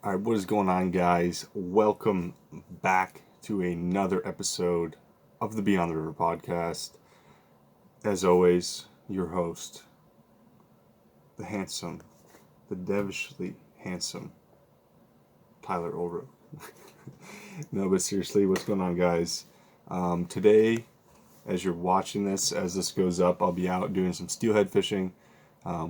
All right, what is going on, guys? Welcome back to another episode of the Beyond the River podcast. As always, your host, the handsome, the devilishly handsome Tyler Olro. No, but seriously, what's going on, guys? Today, as you're watching this, as this goes up, I'll be out doing some steelhead fishing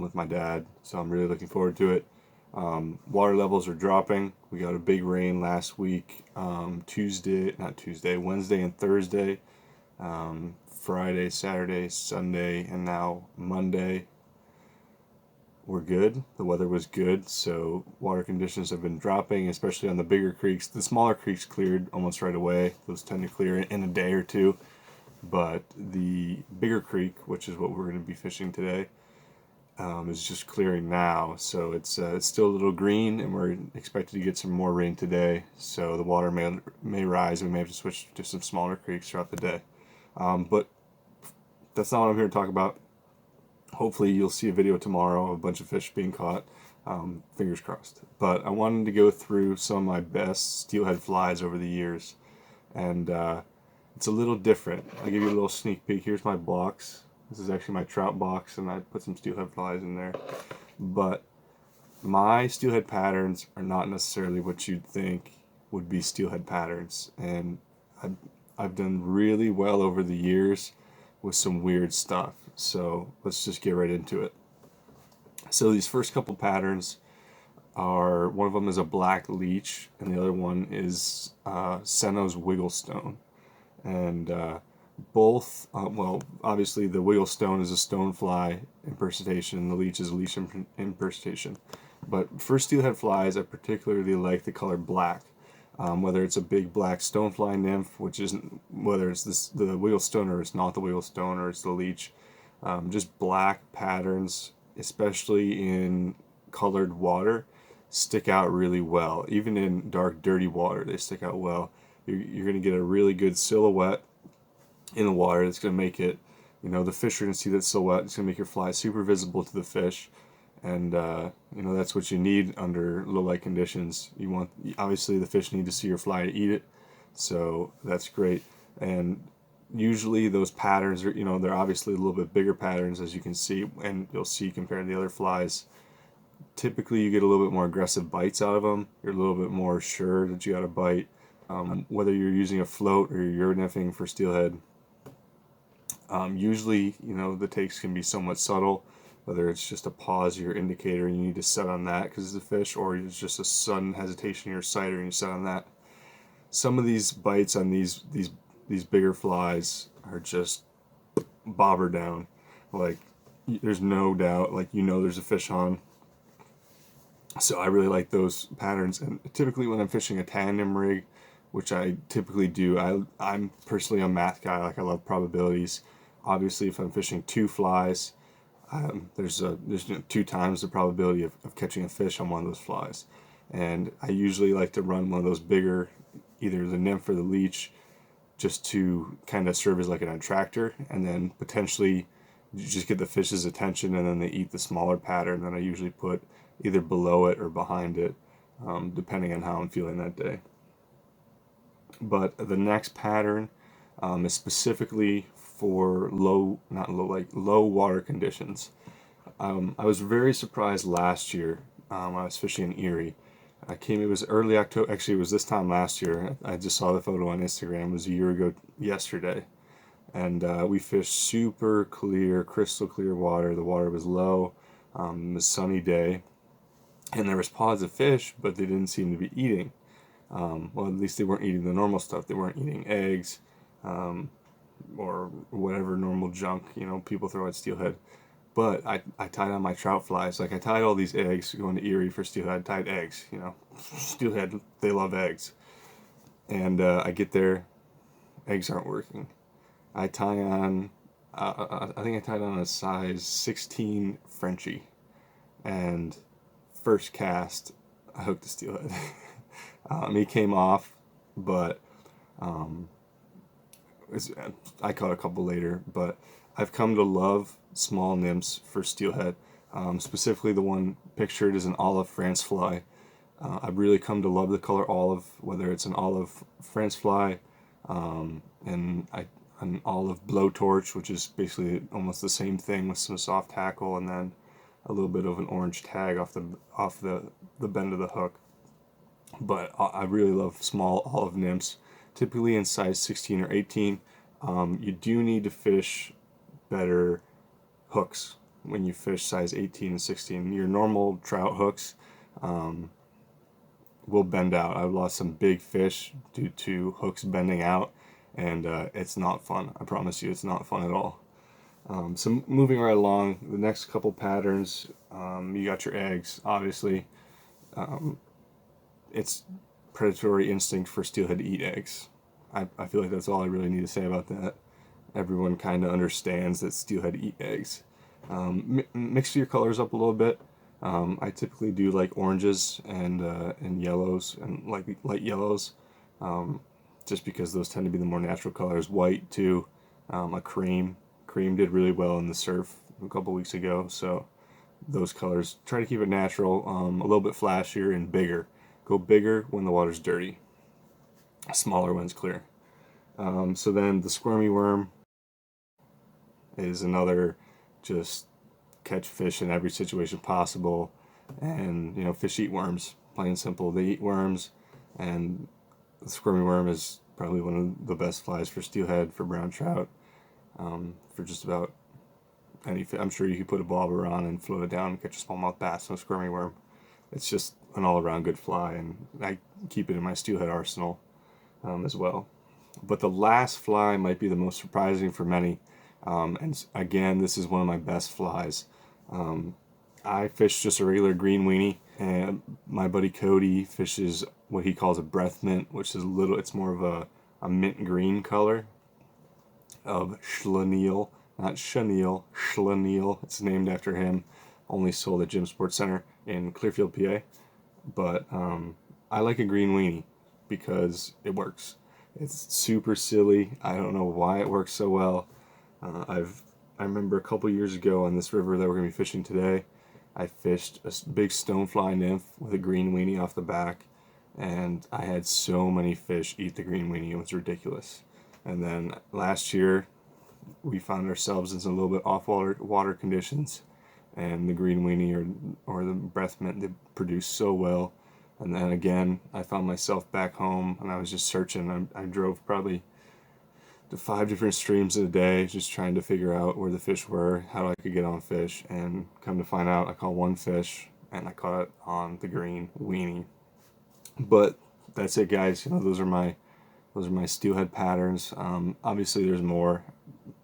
with my dad, so I'm really looking forward to it. Water levels are dropping. We got a big rain last week, Wednesday and Thursday, Friday, Saturday, Sunday, and now Monday. We're good. The weather was good, so water conditions have been dropping, especially on the bigger creeks. The smaller creeks cleared almost right away. Those tend to clear in a day or two. But the bigger creek, which is what we're going to be fishing today, is just clearing now. So it's still a little green, and we're expected to get some more rain today. So the water may rise. We may have to switch to some smaller creeks throughout the day. But that's not what I'm here to talk about. Hopefully you'll see a video tomorrow of a bunch of fish being caught. Fingers crossed. But I wanted to go through some of my best steelhead flies over the years. And it's a little different. I'll give you a little sneak peek. Here's my box. This is actually my trout box, and I put some steelhead flies in there. But my steelhead patterns are not necessarily what you'd think would be steelhead patterns. And I've done really well over the years with some weird stuff. So let's just get right into it. So these first couple patterns are, one of them is a black leech, and the other one is Seno's Wigglestone. And well, obviously the Wigglestone is a stonefly impersonation, and the leech is a leech impersonation. But for steelhead flies, I particularly like the color black. Whether it's a big black stonefly nymph, which isn't, whether it's the Wigglestone or it's not the Wigglestone or it's the leech, just black patterns, especially in colored water, stick out really well. Even in dark, dirty water, they stick out well. You're going to get a really good silhouette in the water. That's going to make it, the fish are going to see that silhouette. It's going to make your fly super visible to the fish. And, that's what you need under low light conditions. Obviously the fish need to see your fly to eat it. So that's great. And usually those patterns are, they're obviously a little bit bigger patterns, as you can see, and you'll see compared to the other flies. Typically you get a little bit more aggressive bites out of them. You're a little bit more sure that you got a bite. Whether you're using a float or you're nymphing for steelhead, usually, the takes can be somewhat subtle, whether it's just a pause or your indicator and you need to set on that because it's a fish, or it's just a sudden hesitation in your sighter and you set on that. Some of these bites on these bigger flies are just bobber down. Like, there's no doubt, there's a fish on. So I really like those patterns. And typically when I'm fishing a tandem rig, which I typically do, I'm personally a math guy. Like, I love probabilities. Obviously, if I'm fishing two flies, there's 2 times the probability of catching a fish on one of those flies. And I usually like to run one of those bigger, either the nymph or the leech, just to kind of serve as like an attractor, and then potentially you just get the fish's attention, and then they eat the smaller pattern that I usually put either below it or behind it, depending on how I'm feeling that day. But the next pattern is specifically for low water conditions. I was very surprised last year. I was fishing in Erie. It was early October. Actually, it was this time last year. I just saw the photo on Instagram. It was a year ago yesterday. And we fished super clear, crystal clear water. The water was low. It was a sunny day. And there was pods of fish, but they didn't seem to be eating. Well, at least they weren't eating the normal stuff. They weren't eating eggs, or whatever normal junk, people throw at steelhead. But I tied on my trout flies. Like, I tied all these eggs going to Erie for steelhead. I tied eggs, Steelhead, they love eggs. And I get there, eggs aren't working. I tie on, I think I tied on a size 16 Frenchie. And first cast, I hooked a steelhead. He came off, but I caught a couple later. But I've come to love small nymphs for steelhead. Specifically, the one pictured is an olive France fly. I've really come to love the color olive, whether it's an olive France fly, and an olive blowtorch, which is basically almost the same thing with some soft tackle, and then a little bit of an orange tag off the bend of the hook. But I really love small olive nymphs, typically in size 16 or 18. You do need to fish better hooks when you fish size 18 and 16. Your normal trout hooks will bend out. I've lost some big fish due to hooks bending out, and it's not fun. I promise you, it's not fun at all. So moving right along, the next couple patterns, you got your eggs, obviously. It's predatory instinct for steelhead to eat eggs. I feel like that's all I really need to say about that. Everyone kind of understands that steelhead eat eggs. Mix your colors up a little bit. I typically do like oranges and yellows and like light yellows, just because those tend to be the more natural colors. White too, a cream. Cream did really well in the surf a couple weeks ago, so those colors. Try to keep it natural, a little bit flashier and bigger. Go bigger when the water's dirty, smaller when it's clear. So then the squirmy worm is another, just catch fish in every situation possible, and fish eat worms, plain and simple. They eat worms, and the squirmy worm is probably one of the best flies for steelhead, for brown trout, for just about any fish. I'm sure you could put a bobber on and float it down and catch a smallmouth bass on a squirmy worm. It's just an all-around good fly, and I keep it in my steelhead arsenal as well. But the last fly might be the most surprising for many, and again, this is one of my best flies. I fish just a regular green weenie, and my buddy Cody fishes what he calls a breath mint, which is it's more of a mint green color of chenille, not chenille, chenille. It's named after him. Only sold at Gym Sports Center in Clearfield, PA. But I like a green weenie because it works. It's super silly. I don't know why it works so well. I remember a couple years ago on this river that we're gonna be fishing today, I fished a big stonefly nymph with a green weenie off the back, and I had so many fish eat the green weenie. It was ridiculous. And then last year, we found ourselves in some little bit off water conditions, and the green weenie or the breath mint, they produced so well. And then again, I found myself back home, and I was just searching. I drove probably to 5 different streams in a day, just trying to figure out where the fish were, how I could get on fish, and come to find out, I caught one fish, and I caught it on the green weenie. But that's it, guys. Those are my steelhead patterns. Obviously, there's more,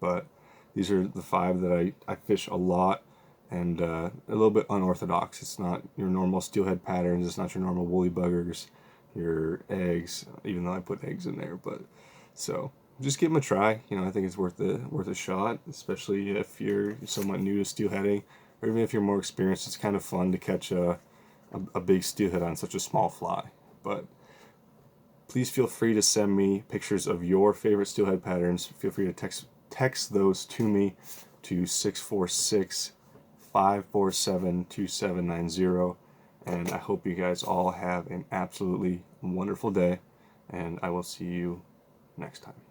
but these are the 5 that I fish a lot, and a little bit unorthodox. It's not your normal steelhead patterns. It's not your normal woolly buggers, your eggs, even though I put eggs in there. But so just give them a try. I think it's worth a shot, especially if you're somewhat new to steelheading, or even if you're more experienced. It's kind of fun to catch a big steelhead on such a small fly. But please feel free to send me pictures of your favorite steelhead patterns. Feel free to text those to me to 646-547-2790. And I hope you guys all have an absolutely wonderful day, and I will see you next time.